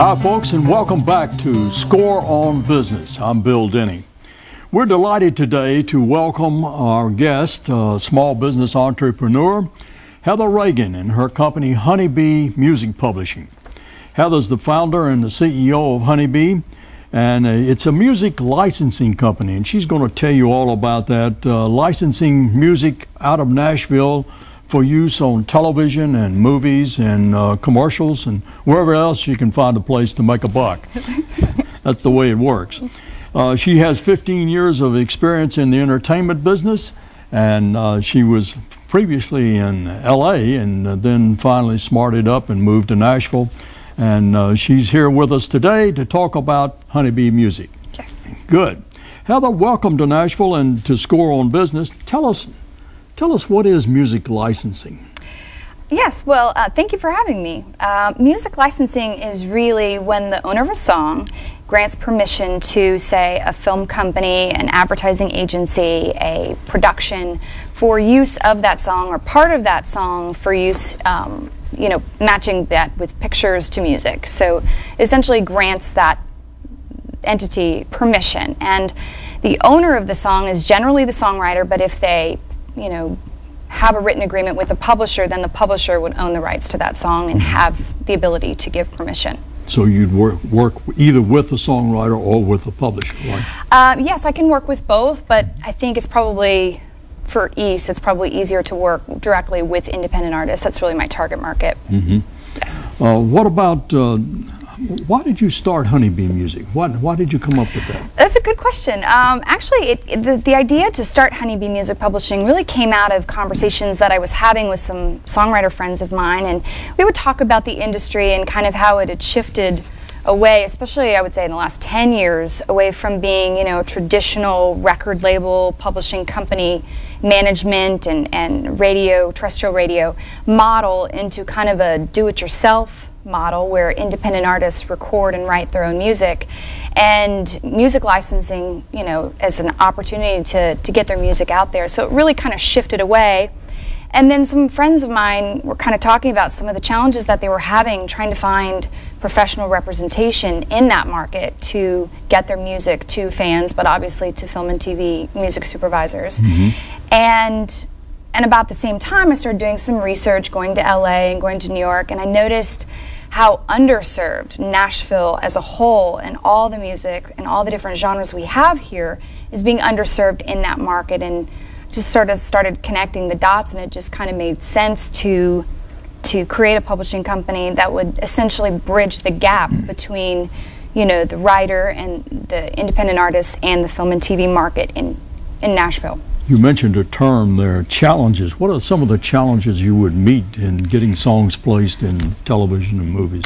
Hi folks, and welcome back to Score on Business. I'm Bill Denny. We're delighted today to welcome our guest, small business entrepreneur, Heather Reagan, and her company Honeybee Music Publishing. Heather's the founder and the CEO of Honeybee, and it's a music licensing company, and she's going to tell you all about that, licensing music out of Nashville for use on television and movies and commercials and wherever else you can find a place to make a buck. That's the way it works. She has 15 years of experience in the entertainment business, and she was previously in LA and then finally smarted up and moved to Nashville. And she's here with us today to talk about Honeybee Music. Yes. Good. Heather, welcome to Nashville and to Score on Business. Tell us what is music licensing? Yes, well, thank you for having me. Music licensing is really when the owner of a song grants permission to, say, a film company, an advertising agency, a production for use of that song or part of that song for use, matching that with pictures to music. So essentially grants that entity permission. And the owner of the song is generally the songwriter, but if they have a written agreement with the publisher, then the publisher would own the rights to that song and have the ability to give permission. So you'd work either with the songwriter or with the publisher, right? Yes, I can work with both, but I think it's probably, for East, it's probably easier to work directly with independent artists. That's really my target market. Mm-hmm. Yes. What about, why did you start Honeybee Music? Why did you come up with that? That's a good question. Actually, the idea to start Honeybee Music Publishing really came out of conversations that I was having with some songwriter friends of mine, and we would talk about the industry and kind of how it had shifted away, especially I would say in the last 10 years, away from being a traditional record label publishing company management and radio, terrestrial radio model into kind of a do-it-yourself model where independent artists record and write their own music, and music licensing as an opportunity to get their music out there. So it really kind of shifted away. And then some friends of mine were kind of talking about some of the challenges that they were having trying to find professional representation in that market to get their music to fans, but obviously to film and TV music supervisors. Mm-hmm. And about the same time I started doing some research, going to LA and going to New York, and I noticed how underserved Nashville as a whole and all the music and all the different genres we have here is being underserved in that market, and just started connecting the dots, and it just kind of made sense to create a publishing company that would essentially bridge the gap between the writer and the independent artists and the film and TV market in Nashville. You mentioned a term there, challenges. What are some of the challenges you would meet in getting songs placed in television and movies?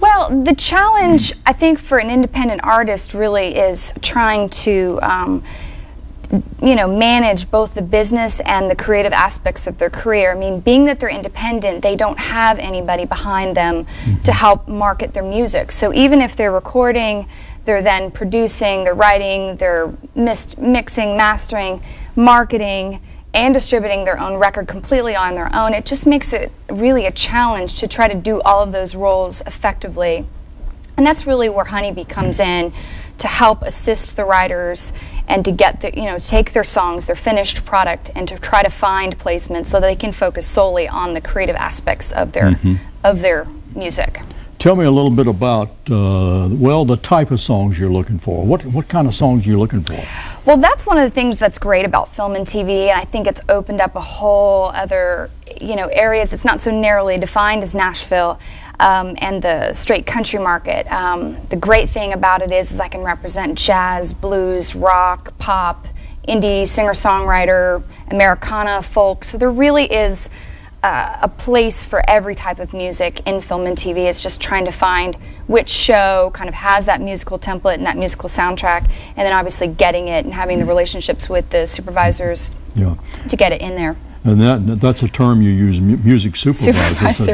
Well, the challenge, I think, for an independent artist really is trying to manage both the business and the creative aspects of their career. I mean, being that they're independent, they don't have anybody behind them to help market their music. So even if they're recording, they're then producing, they're writing, they're mixing, mastering, marketing, and distributing their own record completely on their own. It just makes it really a challenge to try to do all of those roles effectively. And that's really where Honeybee comes in, to help assist the writers and to get take their songs, their finished product, and to try to find placements so that they can focus solely on the creative aspects of their music. Tell me a little bit about the type of songs you're looking for. What kind of songs are you looking for? Well, that's one of the things that's great about film and TV, and I think it's opened up a whole other areas. It's not so narrowly defined as Nashville and the straight country market. The great thing about it is I can represent jazz, blues, rock, pop, indie, singer-songwriter, Americana, folk. So there really is a place for every type of music in film and TV. It's just trying to find which show kind of has that musical template and that musical soundtrack, and then obviously getting it and having the relationships with the supervisors to get it in there. And that's a term you use, music supervisors.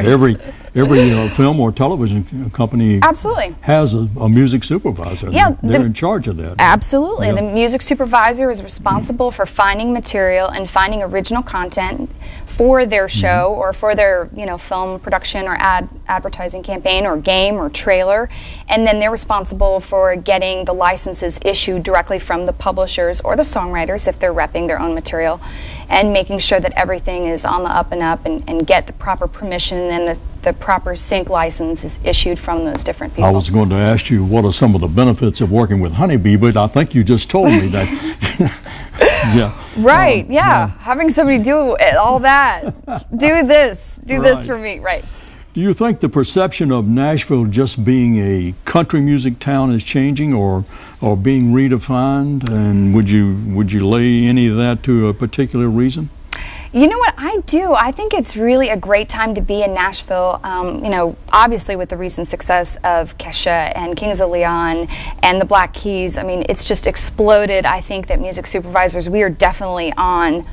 every film or television company Absolutely. has a music supervisor. Yeah, they're in charge of that. Absolutely. Yeah. The music supervisor is responsible for finding material and finding original content for their show or for their film production or advertising campaign or game or trailer, and then they're responsible for getting the licenses issued directly from the publishers or the songwriters if they're repping their own material, and making sure that everything is on the up and up and get the proper permission and the proper sync license is issued from those different people. I was going to ask you what are some of the benefits of working with Honeybee, but I think you just told me that. Yeah. Right, having somebody do all that, do this for me, right. Do you think the perception of Nashville just being a country music town is changing or being redefined, and would you lay any of that to a particular reason? You know what, I do. I think it's really a great time to be in Nashville, obviously with the recent success of Kesha and Kings of Leon and the Black Keys. I mean, it's just exploded. I think that music supervisors, we are definitely on.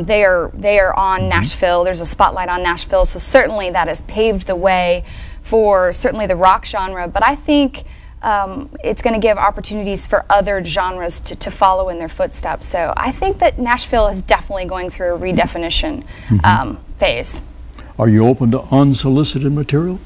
They are on Nashville. There's a spotlight on Nashville, so certainly that has paved the way for certainly the rock genre, but I think it's going to give opportunities for other genres to follow in their footsteps. So I think that Nashville is definitely going through a redefinition phase. Are you open to unsolicited material?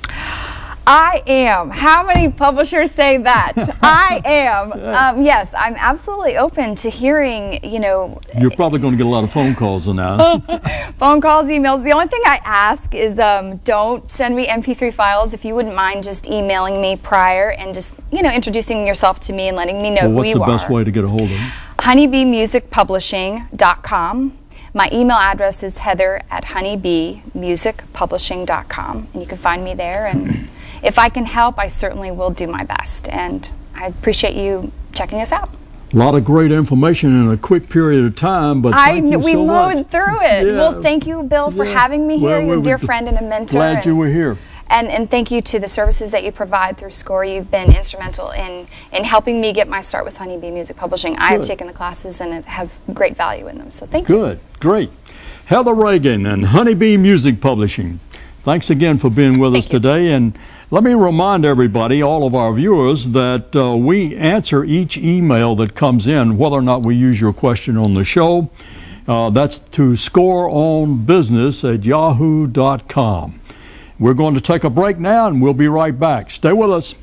I am. How many publishers say that? I am. Yes, I'm absolutely open to hearing, You're probably going to get a lot of phone calls on that. Phone calls, emails. The only thing I ask is don't send me MP3 files. If you wouldn't mind just emailing me prior and just, introducing yourself to me and letting me know who you are. What's the best way to get a hold of you? honeybeemusicpublishing.com. My email address is heather@honeybeemusicpublishing.com, and you can find me there. And if I can help, I certainly will do my best, and I appreciate you checking us out. A lot of great information in a quick period of time, but thank you so much. We mowed through it. Yeah. Well, thank you, Bill, for having me here. You're a dear friend and a mentor. Glad you were here. And thank you to the services that you provide through SCORE. You've been instrumental in helping me get my start with Honeybee Music Publishing. I have taken the classes and have great value in them, so thank you. Good, great. Heather Reagan and Honeybee Music Publishing. Thanks again for being with us today. And let me remind everybody, all of our viewers, that we answer each email that comes in, whether or not we use your question on the show. That's to scoreonbusiness@yahoo.com. We're going to take a break now, and we'll be right back. Stay with us.